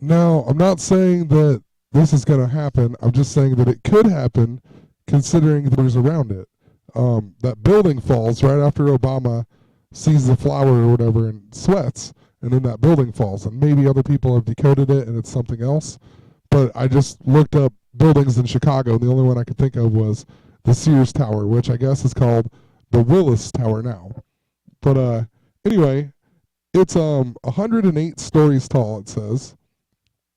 Now, I'm not saying that this is going to happen. I'm just saying that it could happen considering the numbers around it. That building falls right after Obama sees the flower or whatever and sweats, and then that building falls. And maybe other people have decoded it and it's something else. But I just looked up buildings in Chicago, and the only one I could think of was the Sears Tower, which I guess is called the Willis Tower now. But anyway, it's 108 stories tall. It says,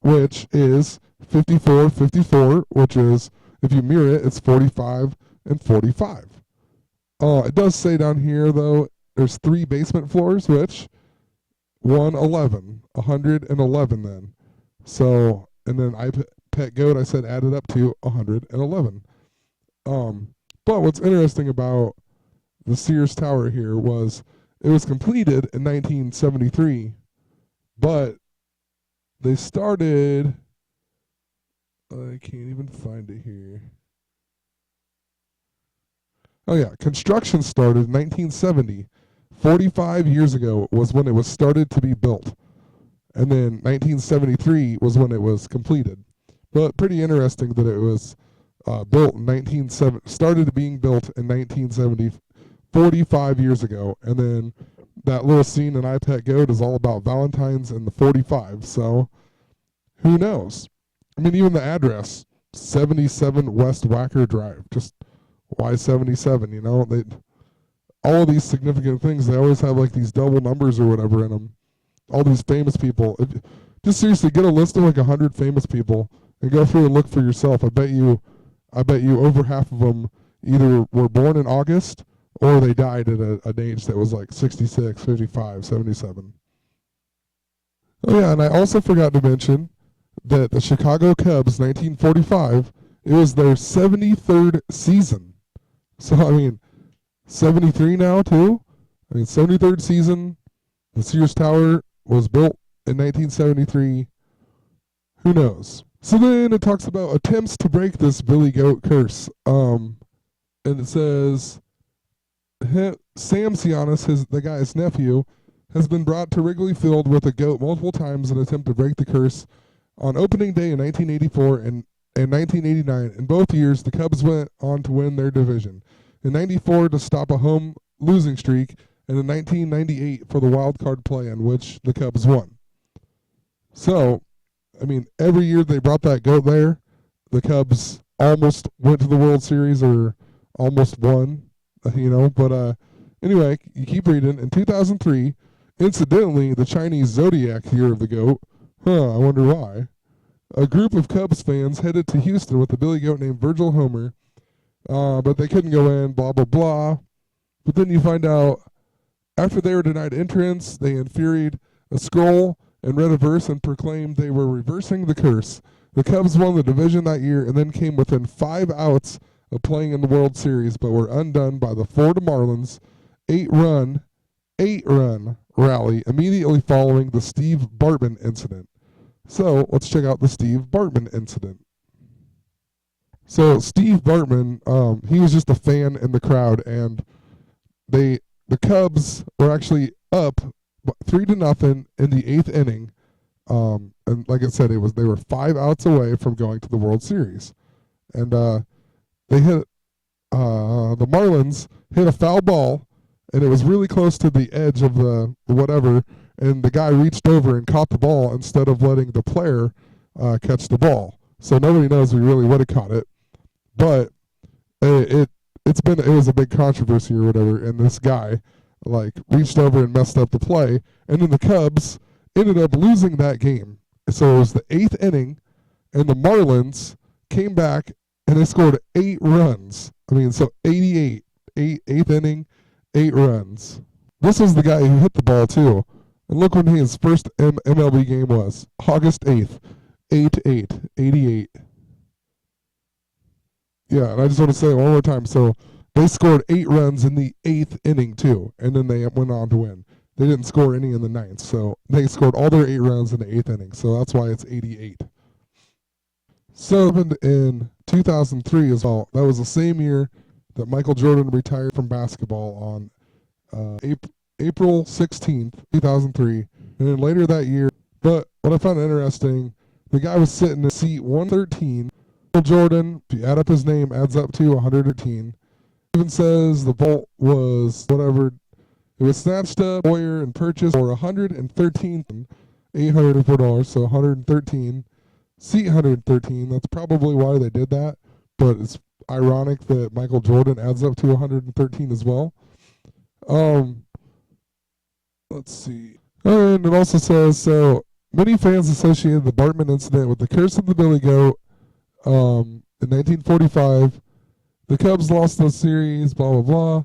which is 54, 54, which is, if you mirror it, it's 45 and 45. It does say down here, though, there's three basement floors, which 111 then. So, and then pet goat, I said added up to 111. But what's interesting about the Sears Tower here was it was completed in 1973, but they started. I can't even find it here. Oh, yeah. Construction started in 1970. 45 years ago was when it was started to be built. And then 1973 was when it was completed. But pretty interesting that it was built in 1970, started being built in 1970, 45 years ago. And then that little scene in I Pet Goat is all about Valentines and the 45. So who knows? I mean, even the address, 77 West Wacker Drive. Just why 77? You know, all of these significant things, they always have like these double numbers or whatever in them. All these famous people. Just seriously, get a list of like 100 famous people and go through and look for yourself. I bet you over half of them either were born in August or they died at an age that was like 66, 55, 77. Oh yeah, and I also forgot to mention that the Chicago Cubs, 1945, it was their 73rd season. So, I mean, 73 now, too. I mean, 73rd season. The Sears Tower was built in 1973. Who knows? So then it talks about attempts to break this Billy Goat curse. And it says Sam Sionis, the guy's nephew, has been brought to Wrigley Field with a goat multiple times in an attempt to break the curse. On opening day in 1984 and 1989, in both years, the Cubs went on to win their division. In 94 to stop a home losing streak, and in 1998 for the wild card play-in, which the Cubs won. So, I mean, every year they brought that goat there, the Cubs almost went to the World Series or almost won, you know. But anyway, you keep reading. In 2003, incidentally, the Chinese zodiac year of the goat. I wonder why. A group of Cubs fans headed to Houston with a Billy Goat named Virgil Homer, but they couldn't go in, blah, blah, blah. But then you find out after they were denied entrance, they infuriated a scroll and read a verse and proclaimed they were reversing the curse. The Cubs won the division that year and then came within 5 outs of playing in the World Series, but were undone by the Florida Marlins' 8-run rally immediately following the Steve Bartman incident. So let's check out the Steve Bartman incident. So Steve Bartman, he was just a fan in the crowd, and the Cubs were actually up 3-0 in the 8th inning. And like I said, they were 5 outs away from going to the World Series, and they hit the Marlins hit a foul ball, and it was really close to the edge of the whatever, and the guy reached over and caught the ball instead of letting the player catch the ball. So nobody knows we really would have caught it, but it was a big controversy or whatever, and this guy like reached over and messed up the play, and then the Cubs ended up losing that game. So it was the 8th inning, and the Marlins came back and they scored 8 runs. I mean, so 88, 8th inning, 8 runs. This was the guy who hit the ball too. And look when his first MLB game was. August 8th, 8-8, 88. Yeah, and I just want to say it one more time. So they scored 8 runs in the 8th inning too, and then they went on to win. They didn't score any in the 9th, so they scored all their 8 runs in the 8th inning. So that's why it's 88. So it happened in 2003 as well. That was the same year that Michael Jordan retired from basketball on April 16th, 2003. And then later that year, But what I found interesting, the guy was sitting in seat 113. Michael Jordan, if you add up his name, adds up to 113. Even says the vault was whatever. It was snatched up, Boyer, and purchased for $113,804. So 113, seat 113. That's probably why they did that. But it's ironic that Michael Jordan adds up to 113 as well. Let's see. And it also says, so many fans associated the Bartman incident with the curse of the Billy Goat. In 1945, the Cubs lost the series, blah, blah, blah.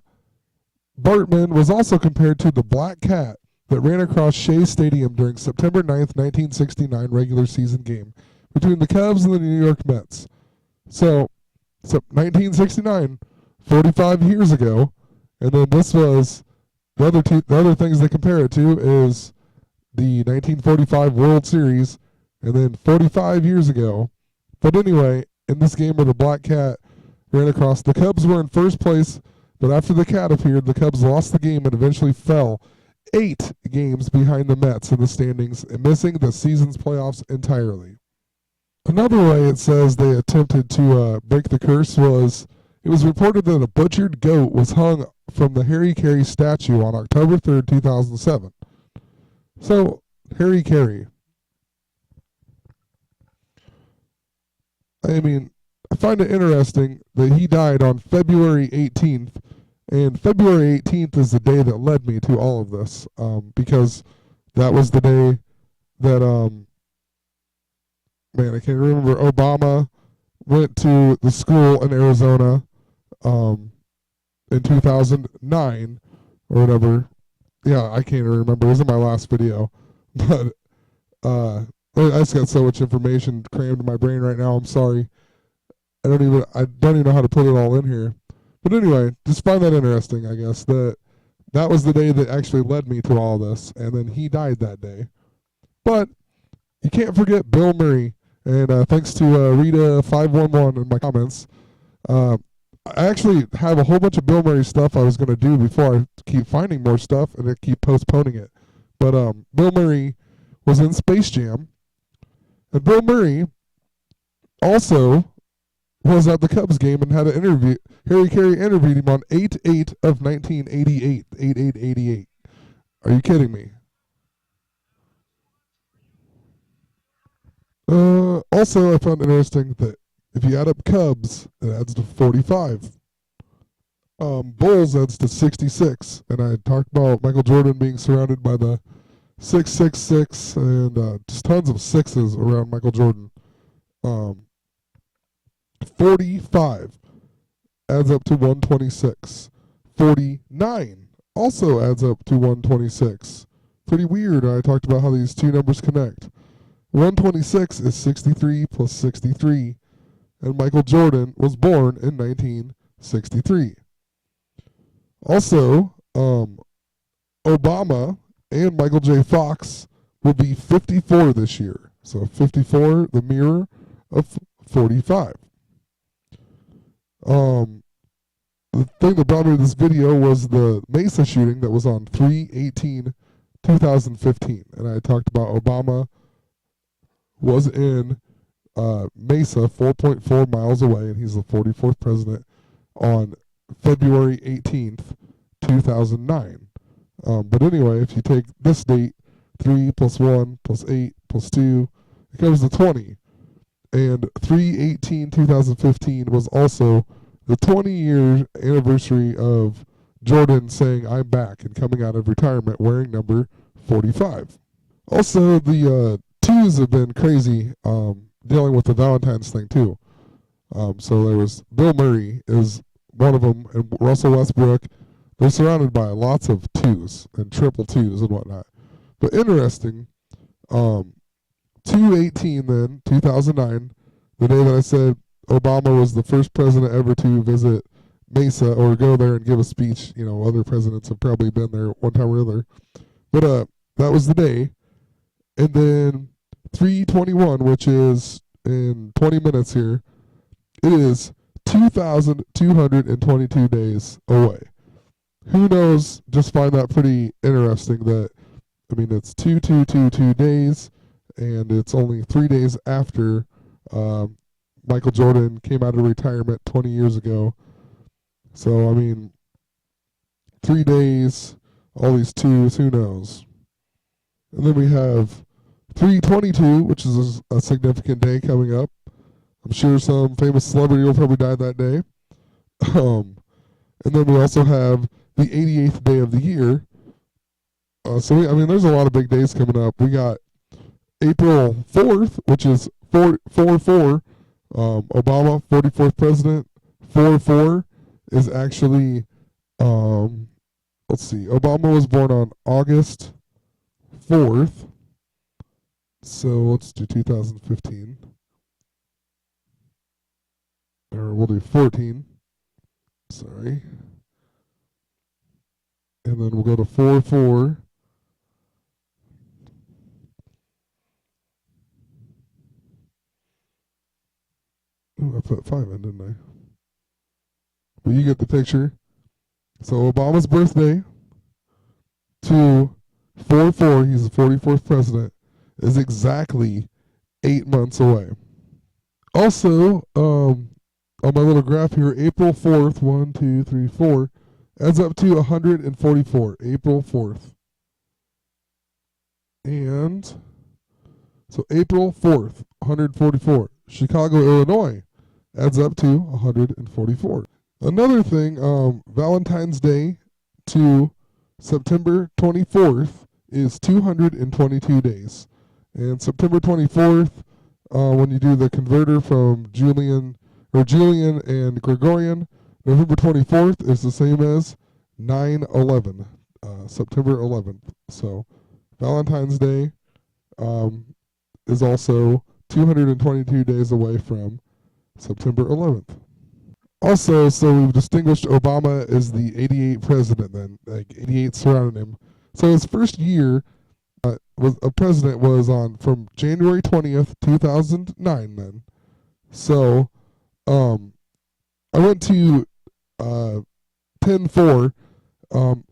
Bartman was also compared to the black cat that ran across Shea Stadium during September 9th, 1969 regular season game between the Cubs and the New York Mets. So 1969, 45 years ago, and then this was the other things they compare it to is the 1945 World Series, and then 45 years ago. But anyway, in this game where the black cat ran across, the Cubs were in first place, but after the cat appeared, the Cubs lost the game and eventually fell 8 games behind the Mets in the standings, missing the season's playoffs entirely. Another way it says they attempted to break the curse was it was reported that a butchered goat was hung from the Harry Carey statue on October 3rd, 2007. So, Harry Carey. I mean, I find it interesting that he died on February 18th, and February 18th is the day that led me to all of this, because that was the day that, I can't remember, Obama went to the school in Arizona in 2009 or whatever. Yeah, I can't even remember. It was in my last video. But I just got so much information crammed in my brain right now. I'm sorry. I don't even know how to put it all in here. But anyway, just find that interesting, I guess. That was the day that actually led me to all this. And then he died that day. But you can't forget Bill Murray. And thanks to Rita511 in my comments. I actually have a whole bunch of Bill Murray stuff I was going to do before I keep finding more stuff and I keep postponing it. But Bill Murray was in Space Jam. And Bill Murray also was at the Cubs game and had an interview. Harry Carey interviewed him on 8/8 of 1988. 8/8/88. Are you kidding me? Also, I found interesting that if you add up Cubs, it adds to 45. Bulls adds to 66. And I talked about Michael Jordan being surrounded by the 666 and just tons of sixes around Michael Jordan. 45 adds up to 126. 49 also adds up to 126. Pretty weird. I talked about how these two numbers connect. 126 is 63 plus 63, and Michael Jordan was born in 1963. Also, Obama and Michael J. Fox will be 54 this year. So 54, the mirror of 45. The thing that brought me to this video was the Mesa shooting that was on 3/18/2015, and I talked about Obama was in Mesa, 4.4 miles away, and he's the 44th president on February 18th, 2009. But anyway, if you take this date, 3 plus 1 plus 8 plus 2, it comes to 20. And 3/18/2015 was also the 20-year anniversary of Jordan saying, "I'm back," and coming out of retirement wearing number 45. Also, the twos have been crazy dealing with the Valentines thing, too. So there was Bill Murray is one of them, and Russell Westbrook. They're surrounded by lots of twos and triple twos and whatnot. But interesting, 2/18 then, 2009, the day that I said Obama was the first president ever to visit Mesa or go there and give a speech. You know, other presidents have probably been there one time or other. But that was the day. And then 3/21, which is in 20 minutes here, it is 2,222 days away. Who knows? Just find that pretty interesting that, I mean, it's 2222 days, and it's only 3 days after Michael Jordan came out of retirement 20 years ago. So, I mean, 3 days, all these twos, who knows? And then we have 322, which is a significant day coming up. I'm sure some famous celebrity will probably die that day. And then we also have the 88th day of the year. I mean, there's a lot of big days coming up. We got April 4th, which is 4-4. Obama, 44th president. 4-4 is actually, let's see, Obama was born on August 4th. So let's do 2015. Or we'll do 14. Sorry. And then we'll go to 4-4. Ooh, I put 5 in, didn't I? But you get the picture. So Obama's birthday to 4-4, he's the 44th president, is exactly 8 months away. Also, on my little graph here, April 4th, 1, 2, 3, 4, adds up to 144, April 4th. And so April 4th, 144. Chicago, Illinois adds up to 144. Another thing, Valentine's Day to September 24th is 222 days. And September 24th, when you do the converter from Julian and Gregorian, November 24th is the same as 9/11, September 11th. So Valentine's Day is also 222 days away from September 11th. Also, so we've distinguished Obama as the 88th president then, like 88 surrounding him. So his first year was a president was on from January 20th, 2009 then. So I went to 10-4,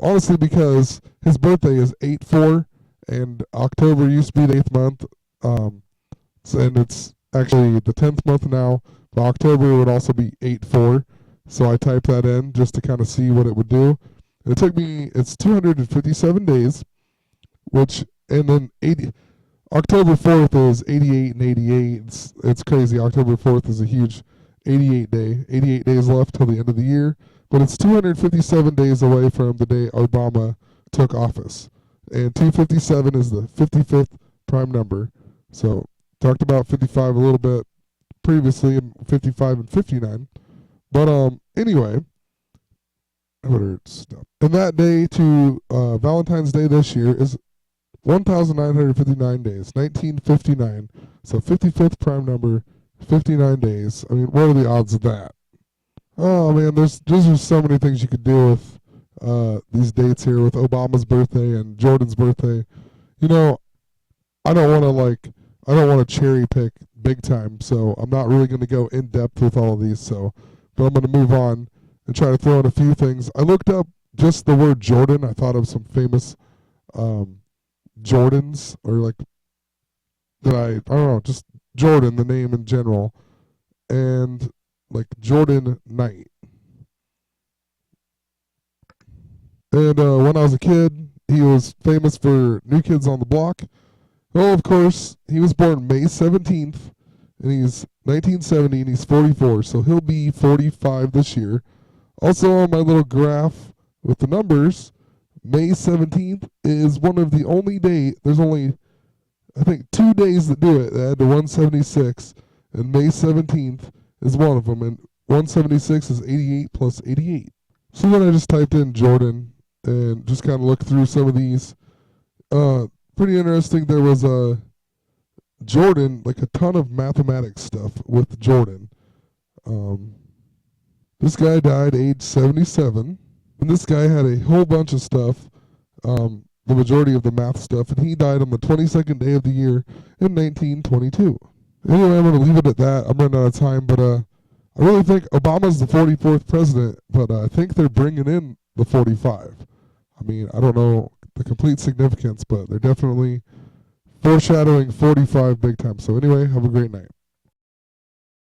honestly because his birthday is 8-4 and October used to be the 8th month. And it's actually the 10th month now. But October would also be 8-4. So I typed that in just to kind of see what it would do. And it took me, it's 257 days, and then October 4th is 88 and 88. It's crazy. October 4th is a huge 88 day. 88 days left till the end of the year. But it's 257 days away from the day Obama took office. And 257 is the 55th prime number. So talked about 55 a little bit previously, and 55 and 59. But anyway, I better stop. And that day to Valentine's Day this year is 1,959 days, 1959. So 55th prime number, 59 days. I mean, what are the odds of that? Oh man, there's just so many things you could do with these dates here, with Obama's birthday and Jordan's birthday. You know, I don't want to cherry pick big time, so I'm not really going to go in depth with all of these. But I'm going to move on and try to throw in a few things. I looked up just the word Jordan. I thought of some famous Jordans, or like that I don't know, just Jordan, the name in general, and like Jordan Knight. And when I was a kid, he was famous for New Kids on the Block. Well, of course, he was born May 17th, and he's 1970, and he's 44, so he'll be 45 this year. Also, on my little graph with the numbers, May 17th is one of the only there's only, I think, 2 days that do it. They add to 176, and May 17th is one of them, and 176 is 88 plus 88. So then I just typed in Jordan and just kind of looked through some of these. Pretty interesting. There was a Jordan, like a ton of mathematics stuff with Jordan. This guy died age 77, and this guy had a whole bunch of stuff, the majority of the math stuff, and he died on the 22nd day of the year in 1922. Anyway, I'm going to leave it at that. I'm running out of time, but I really think Obama's the 44th president, but I think they're bringing in the 45. I mean, I don't know the complete significance, but they're definitely foreshadowing 45 big time. So anyway, have a great night.